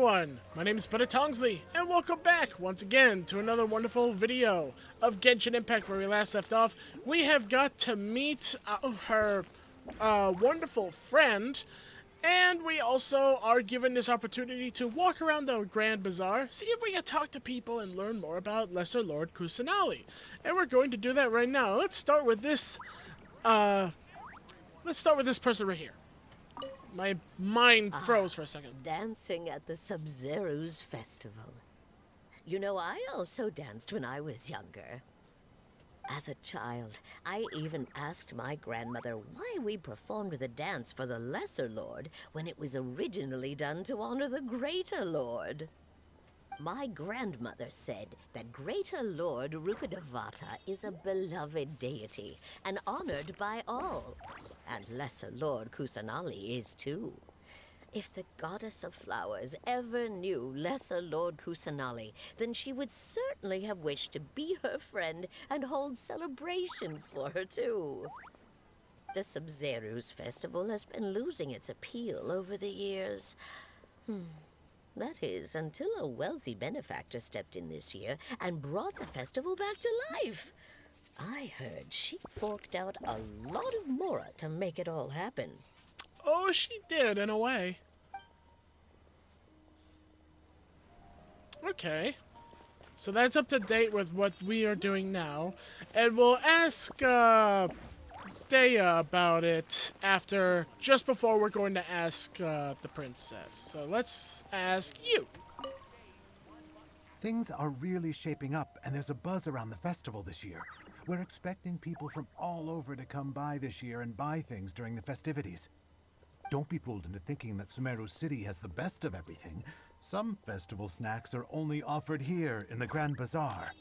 everyone, my name is Tongsly, and welcome back once again to another wonderful video of Genshin Impact. Where we last left off, we have got to meet her wonderful friend, and we also are given this opportunity to walk around the Grand Bazaar, see if we can talk to people and learn more about Lesser Lord Kusanali. And we're going to do that right now. Let's start with this person right here. My mind froze for a second. Dancing at the Sumeru's festival. You know, I also danced when I was younger. As a child, I even asked my grandmother why we performed the dance for the Lesser Lord when it was originally done to honor the Greater Lord. My grandmother said that Greater Lord Rukkhadevata is a beloved deity and honored by all. And Lesser Lord Kusanali is too. If the goddess of flowers ever knew Lesser Lord Kusanali, then she would certainly have wished to be her friend and hold celebrations for her too. The Sumeru's festival has been losing its appeal over the years. That is, until a wealthy benefactor stepped in this year and brought the festival back to life. I heard she forked out a lot of mora to make it all happen. Oh, she did, in a way. Okay. So that's up to date with what we are doing now. And we'll ask Daya about it after, just before we're going to ask the princess. So let's ask you. Things are really shaping up, and there's a buzz around the festival this year. We're expecting people from all over to come by this year and buy things during the festivities. Don't be fooled into thinking that Sumeru City has the best of everything. Some festival snacks are only offered here in the Grand Bazaar.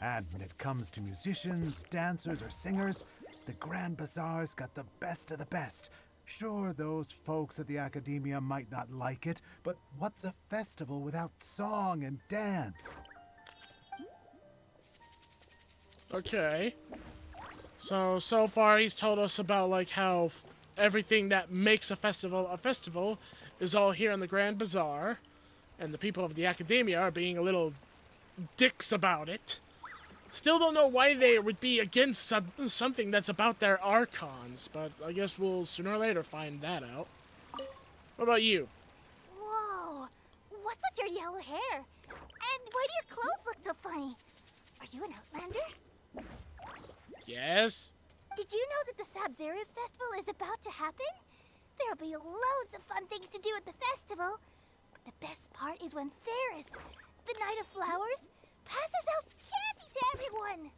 And when it comes to musicians, dancers, or singers, the Grand Bazaar's got the best of the best. Sure, those folks at the Akidimiya might not like it, but what's a festival without song and dance? Okay. So far he's told us about, like, how everything that makes a festival is all here in the Grand Bazaar, and the people of the Akidimiya are being a little dicks about it. Still don't know why they would be against something that's about their archons, but I guess we'll sooner or later find that out. What about you? Whoa! What's with your yellow hair? And why do your clothes look so funny? Are you an outlander? Yes? Did you know that the Sabzeruz festival is about to happen? There'll be loads of fun things to do at the festival. But the best part is when Ferris, the Knight of Flowers, passes out candy to everyone.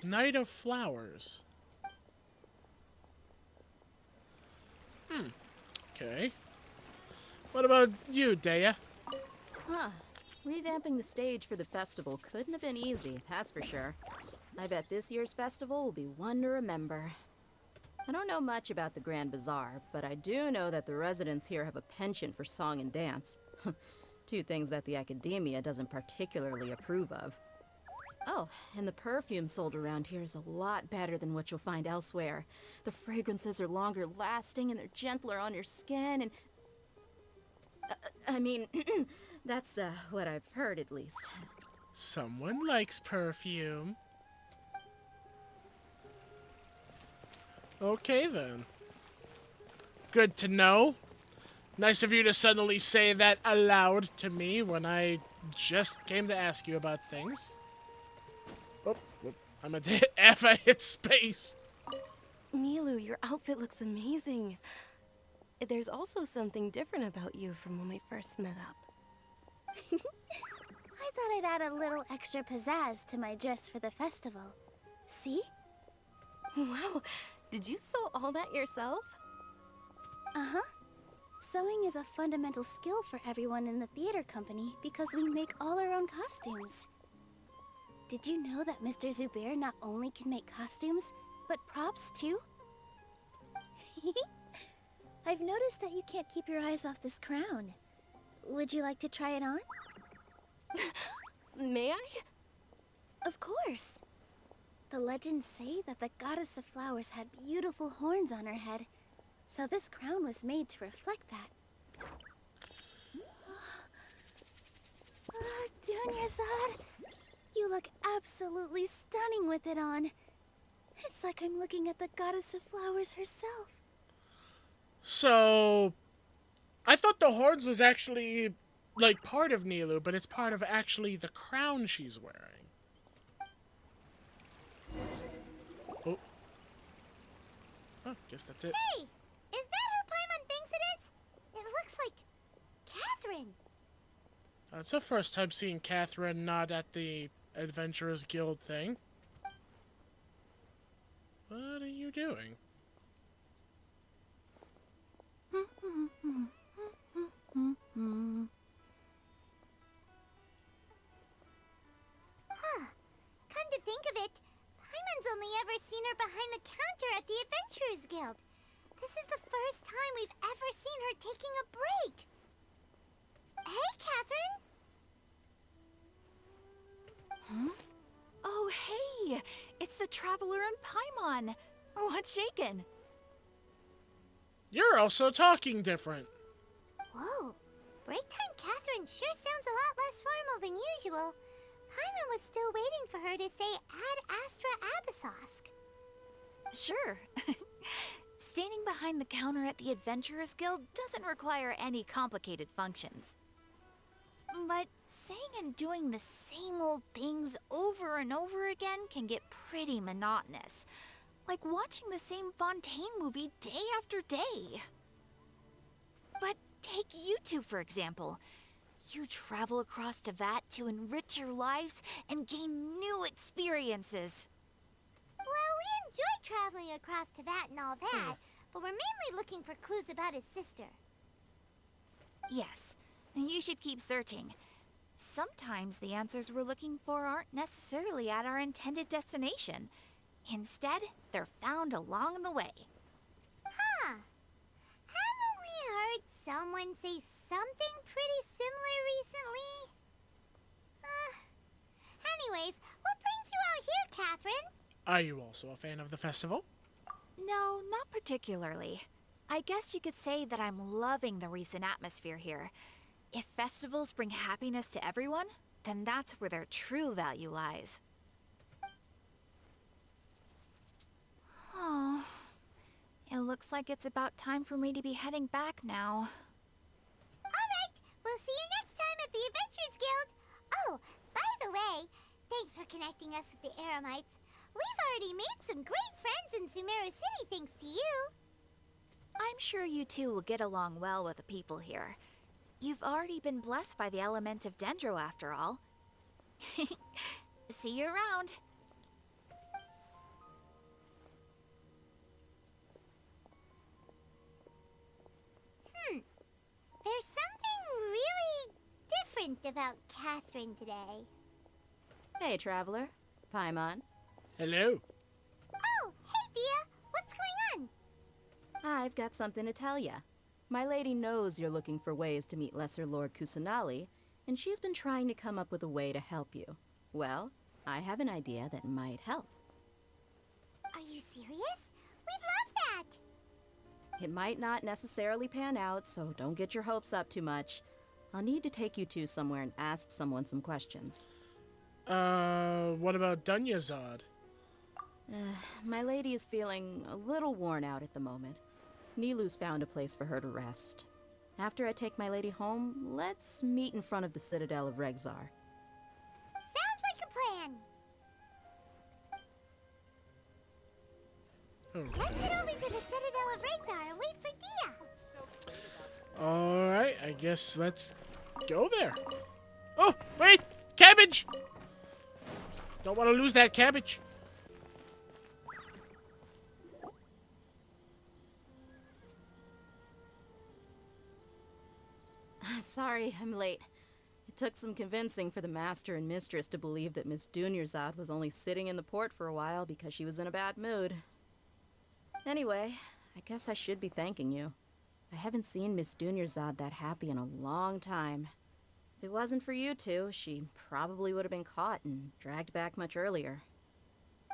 Knight of Flowers. Okay. What about you, Daya? Revamping the stage for the festival couldn't have been easy, that's for sure. I bet this year's festival will be one to remember. I don't know much about the Grand Bazaar, but I do know that the residents here have a penchant for song and dance. Two things that the Akidimiya doesn't particularly approve of. Oh, and the perfume sold around here is a lot better than what you'll find elsewhere. The fragrances are longer lasting and they're gentler on your skin and... that's what I've heard at least. Someone likes perfume. Okay, then. Good to know. Nice of you to suddenly say that aloud to me when I just came to ask you about things. Oh, I'm a F, I hit space. Milu, your outfit looks amazing. There's also something different about you from when we first met up. I thought I'd add a little extra pizzazz to my dress for the festival. See? Wow, did you sew all that yourself? Uh-huh. Sewing is a fundamental skill for everyone in the theater company because we make all our own costumes. Did you know that Mr. Zubair not only can make costumes, but props too? I've noticed that you can't keep your eyes off this crown. Would you like to try it on? May I? Of course. The legends say that the goddess of flowers had beautiful horns on her head, so this crown was made to reflect that. Dunyarzad! You look absolutely stunning with it on. It's like I'm looking at the goddess of flowers herself. So, I thought the horns was actually, like, part of Nilou, but it's part of actually the crown she's wearing. Oh. Oh, guess that's it. Hey! Is that who Paimon thinks it is? It looks like Catherine. It's the first time seeing Catherine not at the Adventurers Guild thing. What are you doing? Huh. Come to think of it, Paimon's only ever seen her behind the counter at the Adventurers Guild. This is the first time we've ever seen her taking a break. Hey, Catherine! Huh? Oh, hey! It's the Traveler and Paimon! What's shaken? You're also talking different. Whoa. Break time Catherine sure sounds a lot less formal than usual. Paimon was still waiting for her to say Ad Astra Abyssosk. Sure. Standing behind the counter at the Adventurers Guild doesn't require any complicated functions. But saying and doing the same old things over and over again can get pretty monotonous. Like watching the same Fontaine movie day after day. But take you two, for example. You travel across Teyvat to enrich your lives and gain new experiences. Well, we enjoy traveling across Teyvat and all that, but we're mainly looking for clues about his sister. Yes, and you should keep searching. Sometimes the answers we're looking for aren't necessarily at our intended destination. Instead, they're found along the way. Huh. Haven't we heard someone say something pretty similar recently? Anyways, what brings you out here, Catherine? Are you also a fan of the festival? No, not particularly. I guess you could say that I'm loving the recent atmosphere here. If festivals bring happiness to everyone, then that's where their true value lies. Oh, it looks like it's about time for me to be heading back now. Alright, we'll see you next time at the Adventurers Guild. Oh, by the way, thanks for connecting us with the Eremites. We've already made some great friends in Sumeru City thanks to you. I'm sure you two will get along well with the people here. You've already been blessed by the element of Dendro after all. See you around. There's something really different about Catherine today. Hey, Traveler. Paimon. Hello. Oh, hey, Dia. What's going on? I've got something to tell ya. My lady knows you're looking for ways to meet Lesser Lord Kusanali, and she's been trying to come up with a way to help you. Well, I have an idea that might help. Are you serious? We'd love that. It might not necessarily pan out, so don't get your hopes up too much. I'll need to take you two somewhere and ask someone some questions. What about Dunyarzad? My lady is feeling a little worn out at the moment. Nilou's found a place for her to rest. After I take my lady home, let's meet in front of the Citadel of Regzar. Sounds like a plan. Let's head over to the Citadel of Regzar and wait for Dia. Alright, I guess let's go there. Oh, wait! Cabbage! Don't want to lose that cabbage. Sorry, I'm late. It took some convincing for the master and mistress to believe that Miss Dunyarzad was only sitting in the port for a while because she was in a bad mood. Anyway, I guess I should be thanking you. I haven't seen Miss Dunyarzad that happy in a long time. If it wasn't for you two, she probably would have been caught and dragged back much earlier.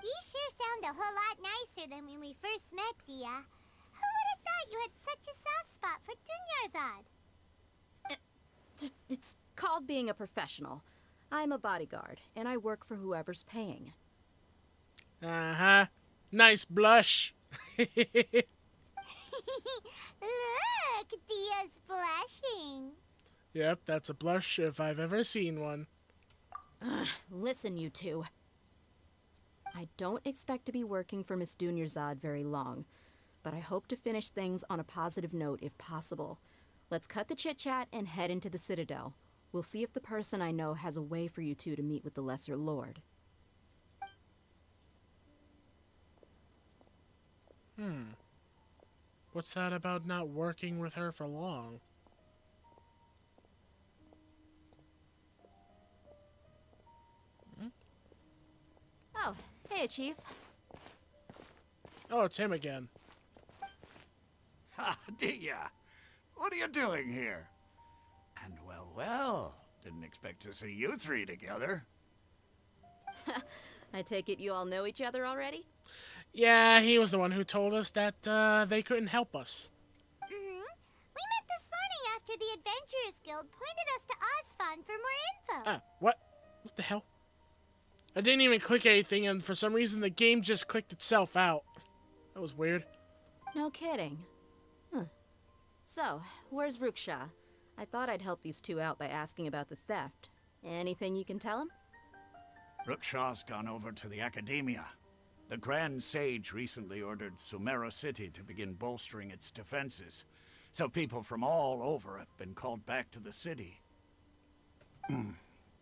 You sure sound a whole lot nicer than when we first met, Dia. Who would have thought you had such a soft spot for Dunyarzad? It's called being a professional. I'm a bodyguard, and I work for whoever's paying. Uh-huh. Nice blush. Look, Dia's blushing. Yep, that's a blush if I've ever seen one. Listen, you two. I don't expect to be working for Miss Dunyarzad very long, but I hope to finish things on a positive note if possible. Let's cut the chit-chat and head into the Citadel. We'll see if the person I know has a way for you two to meet with the Lesser Lord. What's that about not working with her for long? Oh, hey, Chief. Oh, it's him again. Ha, Dia! What are you doing here? And well, didn't expect to see you three together. I take it you all know each other already? Yeah, he was the one who told us that they couldn't help us. We met this morning after the Adventurers Guild pointed us to Osfon for more info. What? What the hell? I didn't even click anything, and for some reason the game just clicked itself out. That was weird. No kidding. Huh. So, where's Ruksha? I thought I'd help these two out by asking about the theft. Anything you can tell him? Rukshaw's gone over to the Akidimiya. The Grand Sage recently ordered Sumeru City to begin bolstering its defenses, so people from all over have been called back to the city.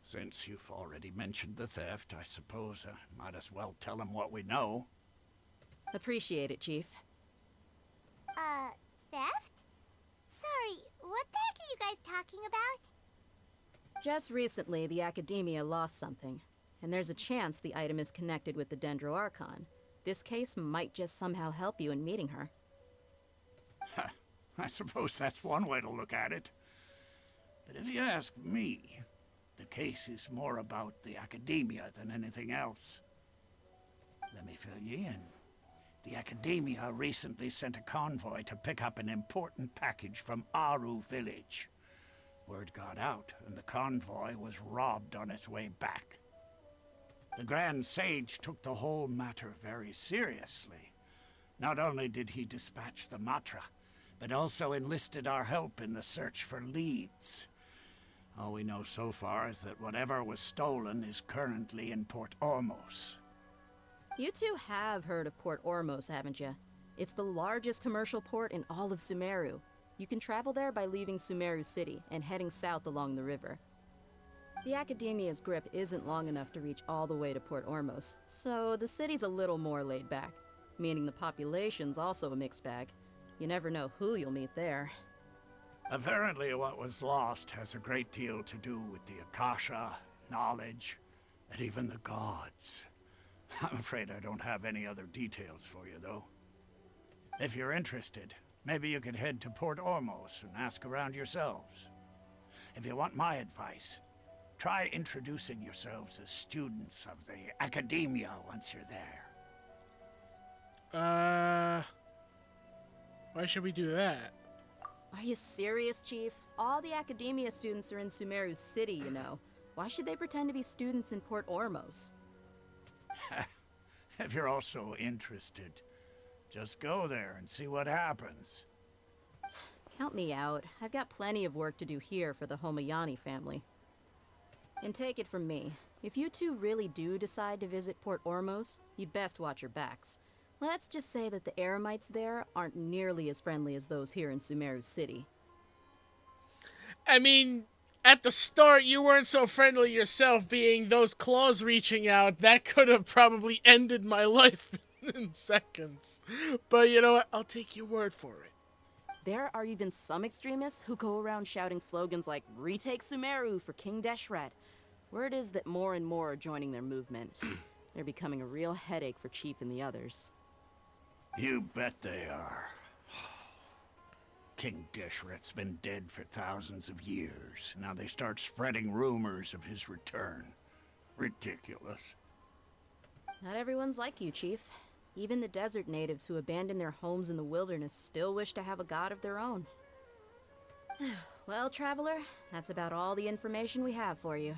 Since you've already mentioned the theft, I suppose I might as well tell him what we know. Appreciate it, Chief. Theft? Sorry, what the heck are you guys talking about? Just recently, the Akidimiya lost something, and there's a chance the item is connected with the Dendro Archon. This case might just somehow help you in meeting her. I suppose that's one way to look at it. But if you ask me, the case is more about the Akidimiya than anything else. Let me fill you in. The Akidimiya recently sent a convoy to pick up an important package from Aru village. Word got out, and the convoy was robbed on its way back. The Grand Sage took the whole matter very seriously. Not only did he dispatch the Matra, but also enlisted our help in the search for leads. All we know so far is that whatever was stolen is currently in Port Ormos. You two have heard of Port Ormos, haven't you? It's the largest commercial port in all of Sumeru. You can travel there by leaving Sumeru City and heading south along the river. The Akidimiya's grip isn't long enough to reach all the way to Port Ormos, so the city's a little more laid back, meaning the population's also a mixed bag. You never know who you'll meet there. Apparently what was lost has a great deal to do with the Akasha, knowledge, and even the gods. I'm afraid I don't have any other details for you, though. If you're interested, maybe you could head to Port Ormos and ask around yourselves. If you want my advice, try introducing yourselves as students of the Akidimiya once you're there. Why should we do that? Are you serious, Chief? All the Akidimiya students are in Sumeru City, you know. Why should they pretend to be students in Port Ormos? If you're also interested, just go there and see what happens. Count me out. I've got plenty of work to do here for the Homayani family. And take it from me, if you two really do decide to visit Port Ormos, you'd best watch your backs. Let's just say that the Eremites there aren't nearly as friendly as those here in Sumeru City. I mean, at the start, you weren't so friendly yourself, being those claws reaching out. That could have probably ended my life in seconds. But you know what? I'll take your word for it. There are even some extremists who go around shouting slogans like, "Retake Sumeru for King Deshret." Word is that more and more are joining their movement. They're becoming a real headache for Chief and the others. You bet they are. King Deshret's been dead for thousands of years. Now they start spreading rumors of his return. Ridiculous. Not everyone's like you, Chief. Even the desert natives who abandoned their homes in the wilderness still wish to have a god of their own. Well, Traveler, that's about all the information we have for you.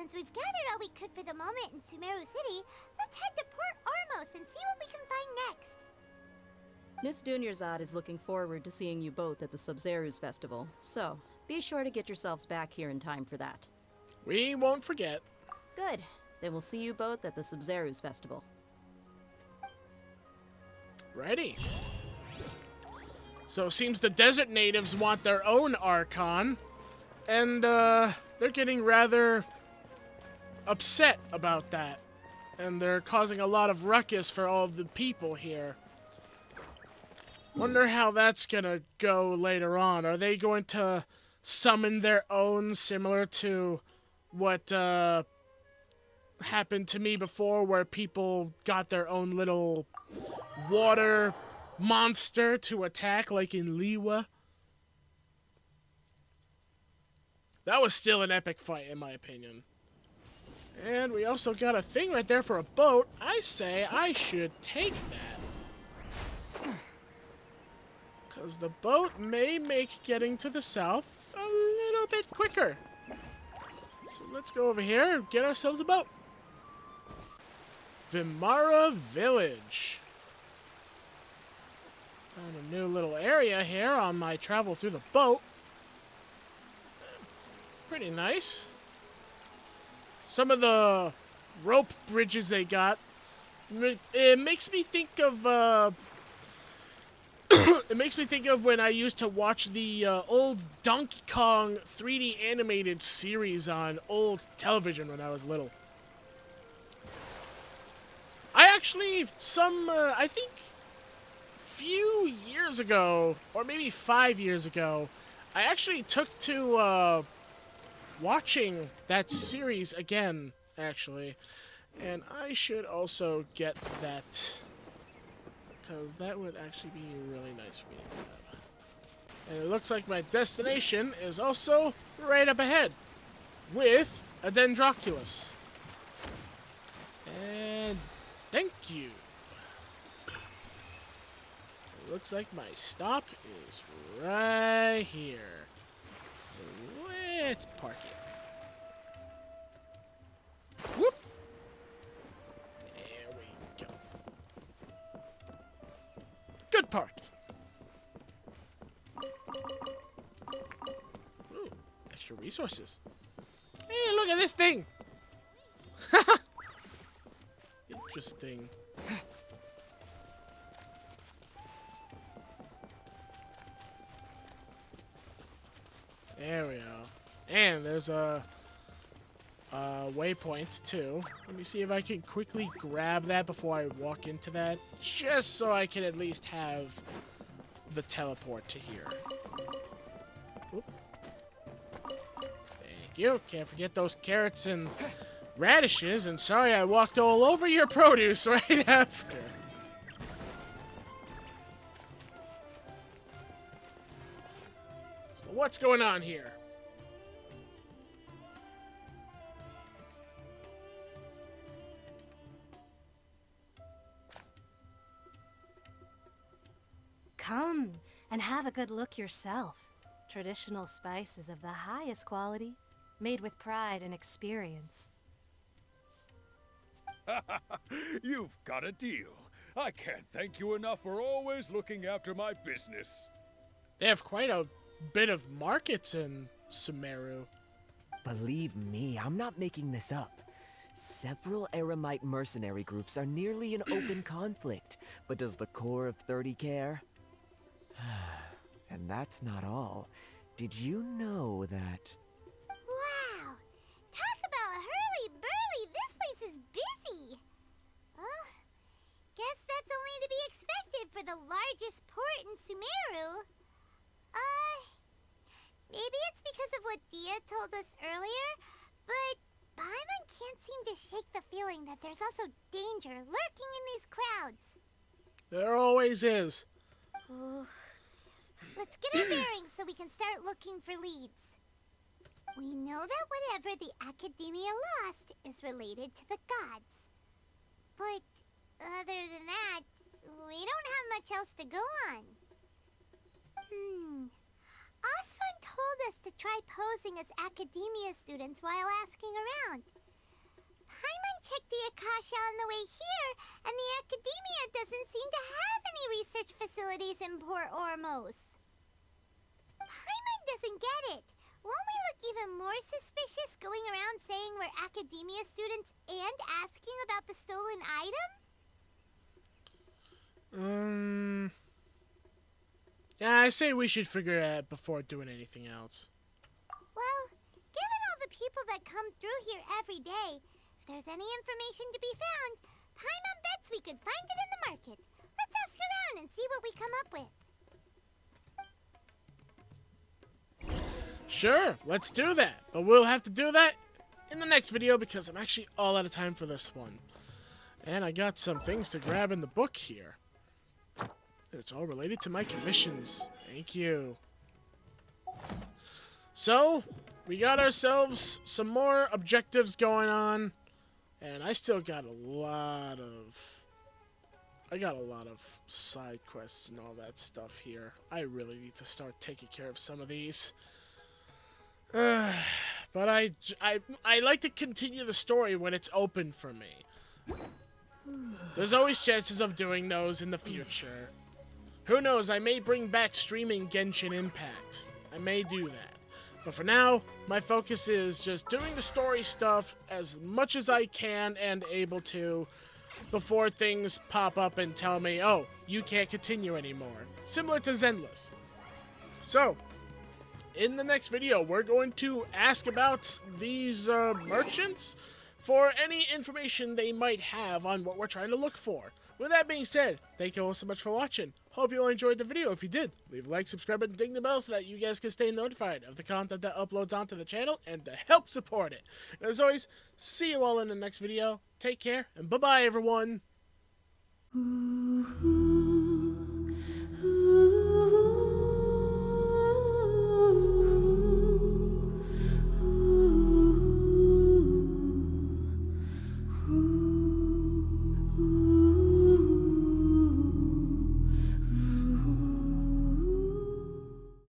since we've gathered all we could for the moment in Sumeru City, let's head to Port Ormos and see what we can find next. Miss Dunyarzad is looking forward to seeing you both at the Sub-Zeru's festival, so be sure to get yourselves back here in time for that. We won't forget. Good. Then we'll see you both at the Sub-Zeru's festival. Ready. So it seems the desert natives want their own Archon, and they're getting rather upset about that. And they're causing a lot of ruckus for all of the people here. Wonder how that's gonna go later on. Are they going to summon their own, similar to what happened to me before, where people got their own little water monster to attack, like in Liwa? That was still an epic fight, in my opinion. And we also got a thing right there for a boat. I say I should take that. Because the boat may make getting to the south a little bit quicker. So let's go over here and get ourselves a boat. Vimara Village. Found a new little area here on my travel through the boat. Pretty nice. Some of the rope bridges they got, it makes me think of it makes me think of when I used to watch the old Donkey Kong 3D animated series on old television when I was little. I actually, I think few years ago, or maybe 5 years ago, I actually took to watching that series again, actually. And I should also get that, because that would actually be really nice for me to have. And it looks like my destination is also right up ahead, with a Dendroculus. And thank you. It looks like my stop is right here. So let's park it. Whoop! There we go. Good parked. Ooh, extra resources. Hey, look at this thing! Interesting. There we go. And there's a waypoint too. Let me see if I can quickly grab that before I walk into that, just so I can at least have the teleport to here. Oop. Thank you. Can't forget those carrots and radishes, and sorry I walked all over your produce right after. So what's going on here? Come and have a good look yourself. Traditional spices of the highest quality, made with pride and experience. You've got a deal. I can't thank you enough for always looking after my business. They have quite a bit of markets in Sumeru. Believe me, I'm not making this up. Several Eremite mercenary groups are nearly in open conflict, but does the core of 30 care? And that's not all. Did you know that... Wow! Talk about hurly-burly! This place is busy! Guess that's only to be expected for the largest port in Sumeru. Maybe it's because of what Dia told us earlier, but Paimon can't seem to shake the feeling that there's also danger lurking in these crowds. There always is. Ooh. Let's get our bearings so we can start looking for leads. We know that whatever the Akidimiya lost is related to the gods. But other than that, we don't have much else to go on. Osvan told us to try posing as Akidimiya students while asking around. Paimon checked the Akasha on the way here, and the Akademia doesn't seem to have any research facilities in Port Ormos. Paimon doesn't get it. Won't we look even more suspicious going around saying we're Akademia students and asking about the stolen item? Yeah, I say we should figure it out before doing anything else. Well, given all the people that come through here every day, if there's any information to be found, Paimon bets we could find it in the market. Let's ask around and see what we come up with. Sure, let's do that. But we'll have to do that in the next video because I'm actually all out of time for this one. And I got some things to grab in the book here. It's all related to my commissions. Thank you. So, we got ourselves some more objectives going on. And I still got a lot of side quests and all that stuff here. I really need to start taking care of some of these. But I like to continue the story when it's open for me. There's always chances of doing those in the future. Who knows, I may bring back streaming Genshin Impact. I may do that. But for now, my focus is just doing the story stuff as much as I can and able to before things pop up and tell me, oh, you can't continue anymore. Similar to Zenless. So, in the next video, we're going to ask about these merchants for any information they might have on what we're trying to look for. With that being said, thank you all so much for watching. Hope you all enjoyed the video. If you did, leave a like, subscribe, and ding the bell so that you guys can stay notified of the content that uploads onto the channel and to help support it. And as always, see you all in the next video. Take care, and bye-bye, everyone. Ooh.